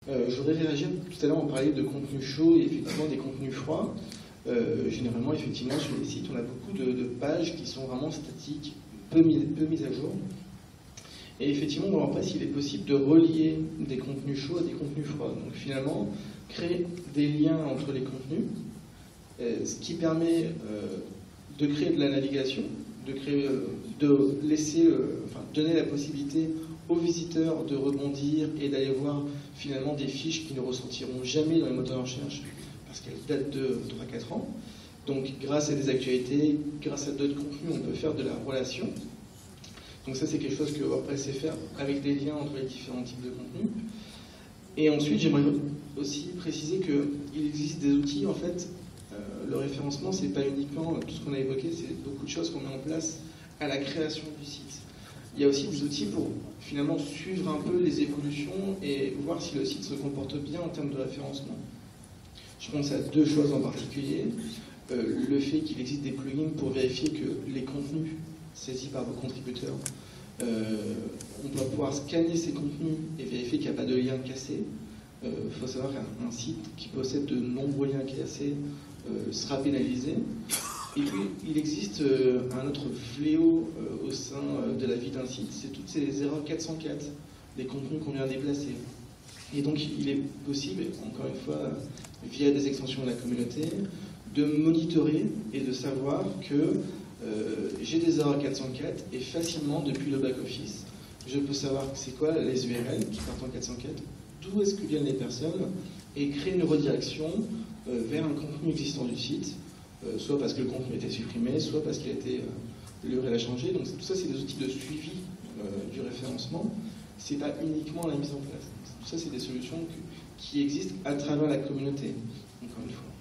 Je voudrais réagir, tout à l'heure on parlait de contenu chaud et effectivement des contenus froids. Généralement, effectivement, sur les sites, on a beaucoup de pages qui sont vraiment statiques, peu mises à jour. Et effectivement, dans WordPress, il est possible de relier des contenus chauds à des contenus froids. Donc finalement, créer des liens entre les contenus, ce qui permet de créer de la navigation, de laisser, donner la possibilité aux visiteurs de rebondir et d'aller voir finalement des fiches qui ne ressortiront jamais dans les moteurs de recherche parce qu'elles datent de 3-4 ans. Donc grâce à des actualités, grâce à d'autres contenus, on peut faire de la relation. Donc ça c'est quelque chose que WordPress sait faire avec des liens entre les différents types de contenus. Et ensuite j'aimerais aussi préciser qu'il existe des outils, en fait, le référencement c'est pas uniquement tout ce qu'on a évoqué, c'est beaucoup de choses qu'on met en place à la création du site. Il y a aussi des outils pour finalement suivre un peu les évolutions et voir si le site se comporte bien en termes de référencement. Je pense à deux choses en particulier. Le fait qu'il existe des plugins pour vérifier que les contenus saisis par vos contributeurs, on va pouvoir scanner ces contenus et vérifier qu'il n'y a pas de lien cassé. Il faut savoir qu'un site qui possède de nombreux liens cassés sera pénalisé. Et puis, il existe un autre fléau au sein de la vie d'un site, c'est toutes ces erreurs 404, les contenus qu'on vient déplacer. Et donc, il est possible, encore une fois, via des extensions de la communauté, de monitorer et de savoir que j'ai des erreurs 404 et facilement, depuis le back-office, je peux savoir c'est quoi les URL qui partent en 404, d'où est-ce que viennent les personnes, et créer une redirection vers un contenu existant du site, soit parce que le contenu a été supprimé, soit parce qu'il a été l'URL a changé. Donc tout ça, c'est des outils de suivi du référencement. C'est pas uniquement la mise en place. Tout ça, c'est des solutions qui existent à travers la communauté, encore une fois.